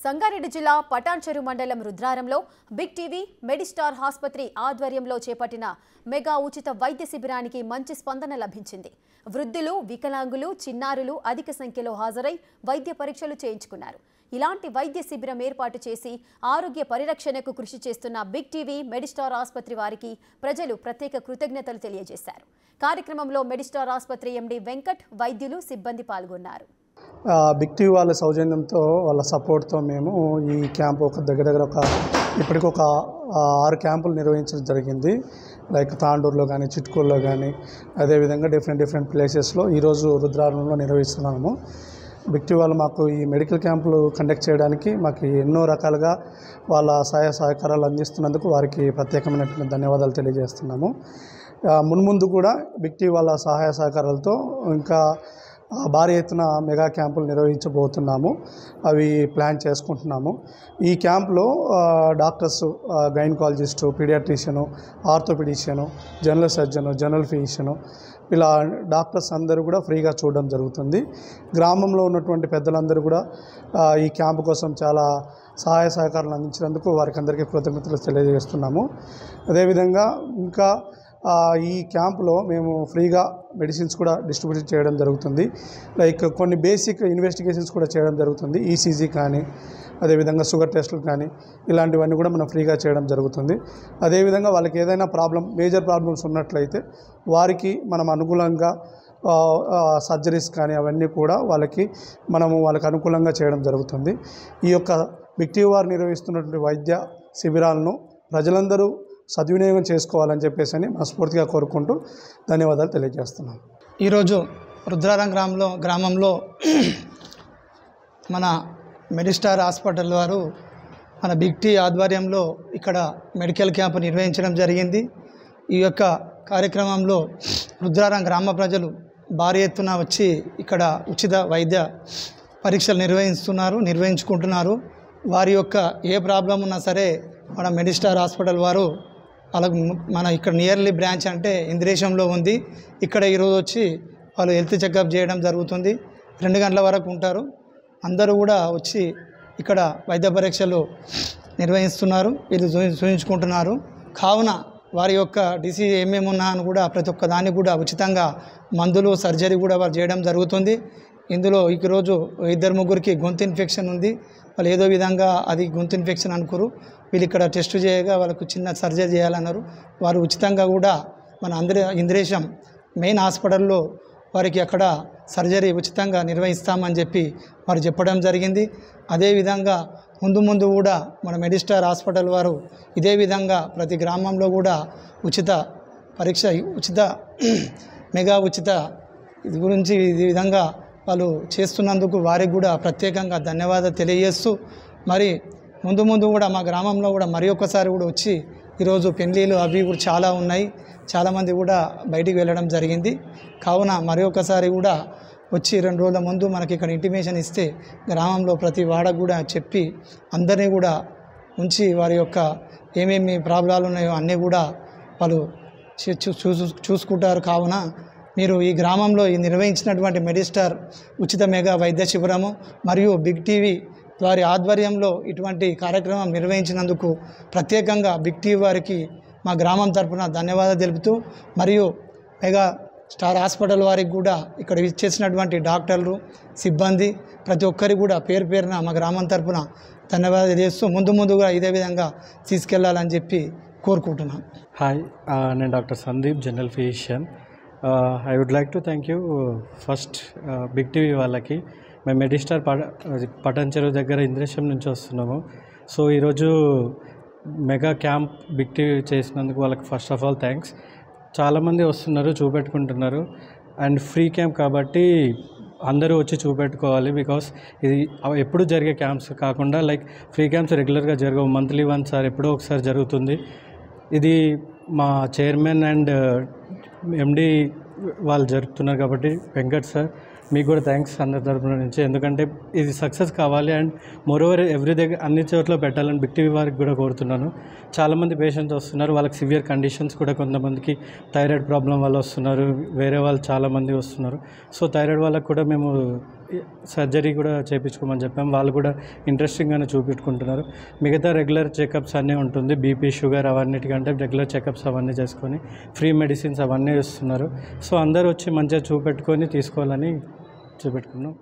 సంగారెడ్డి జిల్లా పటాన్చెరు మండలం రుద్రారంలో big TV Medistar ఆసుపత్రి ఆధ్వర్యంలో చేపట్టిన మెగా ఉచిత వైద్య శిబిరానికి మంచి స్పందన లభించింది. వృద్ధులు, వికలాంగులు, చిన్నారులు అధిక సంఖ్యలో హాజరై వైద్య పరీక్షలు చేయించుకున్నారు. ఇలాంటి వైద్య శిబిరం ఏర్పాటు చేసి ఆరోగ్య పరిరక్షణకు కృషి చేస్తున్న బిగ్ టీవీ మెడిస్టార్ ఆసుపత్రి వారికి ప్రజలు ప్రత్యేక కృతజ్ఞతలు తెలియజేశారు. కార్యక్రమంలో మెడిస్టార్ ఆసుపత్రి ఎండి వెంకట్, వైద్యులు, సిబ్బంది పాల్గొన్నారు. బిగ్ టీవీ వాళ్ళ సౌజన్యంతో వాళ్ళ సపోర్ట్తో మేము ఈ క్యాంప్ దగ్గర ఇప్పటికి ఒక 6 క్యాంపులు నిర్వహించడం జరిగింది. లైక్ తాండూరులో కానీ, చిట్కూరులో కానీ, అదేవిధంగా డిఫరెంట్ ప్లేసెస్లో ఈరోజు రుద్రారంలో నిర్వహిస్తున్నాము. బిగ్ టీవీ వాళ్ళు మాకు ఈ మెడికల్ క్యాంపులు కండక్ట్ చేయడానికి మాకు ఎన్నో రకాలుగా వాళ్ళ సహాయ సహకారాలు అందిస్తున్నందుకు వారికి ప్రత్యేకమైనటువంటి ధన్యవాదాలు తెలియజేస్తున్నాము. మున్ముందు కూడా బిగ్ టీవీ వాళ్ళ సహాయ సహకారాలతో ఇంకా భారీ ఎత్తున మెగా క్యాంపులు నిర్వహించబోతున్నాము. అవి ప్లాన్ చేసుకుంటున్నాము. ఈ క్యాంప్లో doctors, gynaecologist, paediatrician, orthopaedician, general surgeon, general physician, ఇలా డాక్టర్స్ అందరూ కూడా ఫ్రీగా చూడడం జరుగుతుంది. గ్రామంలో ఉన్నటువంటి పెద్దలందరూ కూడా ఈ క్యాంపు కోసం చాలా సహాయ సహకారాలు అందించినందుకు వారికి అందరికీ కృతజ్ఞతలు తెలియజేస్తున్నాము. అదేవిధంగా ఇంకా ఈ క్యాంపులో మేము ఫ్రీగా మెడిసిన్స్ కూడా డిస్ట్రిబ్యూట్ చేయడం జరుగుతుంది. లైక్ కొన్ని బేసిక్ ఇన్వెస్టిగేషన్స్ కూడా చేయడం జరుగుతుంది. ఈసీజీ కానీ, అదేవిధంగా షుగర్ టెస్టులు కానీ, ఇలాంటివన్నీ కూడా మనం ఫ్రీగా చేయడం జరుగుతుంది. అదేవిధంగా వాళ్ళకి ఏదైనా మేజర్ ప్రాబ్లమ్స్ ఉన్నట్లయితే వారికి మనం అనుకూలంగా సర్జరీస్ కానీ అవన్నీ కూడా వాళ్ళకి అనుకూలంగా చేయడం జరుగుతుంది. ఈ యొక్క బిగ్ టీవీ వారు నిర్వహిస్తున్నటువంటి వైద్య శిబిరాలను ప్రజలందరూ సద్వినియోగం చేసుకోవాలని చెప్పేసి మనస్ఫూర్తిగా కోరుకుంటూ ధన్యవాదాలు తెలియజేస్తున్నాం. ఈరోజు రుద్రారం గ్రామంలో మన మెడిస్టార్ హాస్పిటల్ వారు మన బిగ్ టీ ఆధ్వర్యంలో ఇక్కడ మెడికల్ క్యాంపు నిర్వహించడం జరిగింది. ఈ యొక్క కార్యక్రమంలో రుద్రారం గ్రామ ప్రజలు భారీ ఎత్తున వచ్చి ఇక్కడ ఉచిత వైద్య పరీక్షలు నిర్వహించుకుంటున్నారు. వారి యొక్క ఏ ప్రాబ్లం ఉన్నా సరే మన మెడిస్టార్ హాస్పిటల్ వారు వాళ్ళకు మన ఇక్కడ నియర్లీ బ్రాంచ్ అంటే ఇంద్రేశంలో ఉంది. ఇక్కడ ఈరోజు వచ్చి వాళ్ళు హెల్త్ చెకప్ చేయడం జరుగుతుంది. 2 గంటల వరకు ఉంటారు. అందరూ కూడా వచ్చి ఇక్కడ వైద్య పరీక్షలు నిర్వహిస్తున్నారు, వీళ్ళు చూయించుకుంటున్నారు. కావున వారి యొక్క డిసీజ్ ఏమేమి ఉన్నా అని కూడా ప్రతి ఒక్క దానికి కూడా ఉచితంగా మందులు, సర్జరీ కూడా వారు చేయడం జరుగుతుంది. ఇందులో ఈరోజు 2-3కి గొంతు ఇన్ఫెక్షన్ ఉంది. వాళ్ళు ఏదో విధంగా అది గొంతు ఇన్ఫెక్షన్ అనుకోరు. వీళ్ళు ఇక్కడ టెస్ట్ చేయగా వాళ్ళకు చిన్న సర్జరీ చేయాలన్నారు. వారు ఉచితంగా కూడా మన ఇంద్రేశం మెయిన్ హాస్పిటల్లో వారికి అక్కడ సర్జరీ ఉచితంగా నిర్వహిస్తామని చెప్పి వారు చెప్పడం జరిగింది. అదేవిధంగా ముందు కూడా మన మెడిస్టార్ హాస్పిటల్ వారు ఇదే విధంగా ప్రతి గ్రామంలో కూడా ఉచిత పరీక్ష, మెగా ఉచిత ఇది గురించి ఈ విధంగా వాళ్ళు చేస్తున్నందుకు వారికి కూడా ప్రత్యేకంగా ధన్యవాదాలు తెలియజేస్తూ, మరి ముందు కూడా మా గ్రామంలో కూడా మరి ఒక్కసారి కూడా వచ్చి ఈరోజు పెళ్ళిళ్ళు అవి కూడా చాలా ఉన్నాయి. చాలామంది కూడా బయటికి వెళ్ళడం జరిగింది. కావున మరి ఒక్కసారి కూడా వచ్చి 2 రోజుల ముందు మనకి ఇక్కడ ఇంటిమేషన్ ఇస్తే గ్రామంలో ప్రతి వాడకు కూడా చెప్పి అందరినీ కూడా ఉంచి వారి యొక్క ఏమేమి ప్రాబ్లాలు ఉన్నాయో అన్నీ కూడా వాళ్ళు చూసుకుంటారు. కావున మీరు ఈ గ్రామంలో నిర్వహించినటువంటి మెడిస్టార్ ఉచిత మెగా వైద్య శిబిరము మరియు బిగ్ టీవీ వారి ఆధ్వర్యంలో ఇటువంటి కార్యక్రమం నిర్వహించినందుకు ప్రత్యేకంగా బిగ్ టీవీ వారికి మా గ్రామం తరఫున ధన్యవాదాలు తెలుపుతూ, మరియు మెగా స్టార్ హాస్పిటల్ వారికి కూడా ఇక్కడ ఇచ్చేసినటువంటి డాక్టర్లు, సిబ్బంది ప్రతి ఒక్కరికి కూడా పేరున మా గ్రామం తరఫున ధన్యవాదాలు తెలియజేస్తూ ముందుగా ఇదే విధంగా తీసుకెళ్లాలని చెప్పి కోరుకుంటున్నాను. హాయ్, నేను doctor Sandeep, general physician. I would like to thank you first big TV వాళ్ళకి. మేము మెడిస్టార్ పటాన్చెరు దగ్గర ఇంద్రేశం నుంచి వస్తున్నాము. సో ఈరోజు మెగా క్యాంప్ బిగ్ టీవీ చేసినందుకు వాళ్ళకి ఫస్ట్ ఆఫ్ ఆల్ థ్యాంక్స్. చాలామంది వస్తున్నారు, చూపెట్టుకుంటున్నారు. అండ్ ఫ్రీ క్యాంప్ కాబట్టి అందరూ వచ్చి చూపెట్టుకోవాలి. బికాస్ ఇది ఎప్పుడు జరిగే క్యాంప్స్ కాకుండా లైక్ ఫ్రీ క్యాంప్స్ రెగ్యులర్గా జరగవు, మంత్లీ వన్స్ సార్ ఎప్పుడో ఒకసారి జరుగుతుంది. ఇది మా చైర్మన్ అండ్ ఎండి వాళ్ళు జరుపుతున్నారు కాబట్టి వెంకట్ సార్, మీకు కూడా థ్యాంక్స్ అందరి తరపున నుంచి. ఎందుకంటే ఇది సక్సెస్ కావాలి అండ్ మోరోవర్ అన్ని చోట్ల పెట్టాలని బిగ్ టీవీ వారికి కూడా కోరుతున్నాను. చాలామంది పేషెంట్స్ వస్తున్నారు, వాళ్ళకి సివియర్ కండిషన్స్ కూడా, కొంతమందికి థైరాయిడ్ ప్రాబ్లం వల్ల వస్తున్నారు, వేరే వాళ్ళు చాలామంది వస్తున్నారు. సో థైరాయిడ్ వాళ్ళకి కూడా మేము సర్జరీ కూడా చేయించుకోమని చెప్పాము. వాళ్ళు కూడా ఇంట్రెస్టింగ్గానే చూపించుకుంటున్నారు. మిగతా రెగ్యులర్ చెకప్స్ అన్నీ ఉంటుంది. బీపీ, షుగర్ అవన్నిటికంటే రెగ్యులర్ చెకప్స్ అవన్నీ చేసుకొని ఫ్రీ మెడిసిన్స్ అవన్నీ ఇస్తున్నారు. సో అందరూ వచ్చి మంచిగా చూపెట్టుకొని తీసుకోవాలని చూపెట్టుకున్నాం.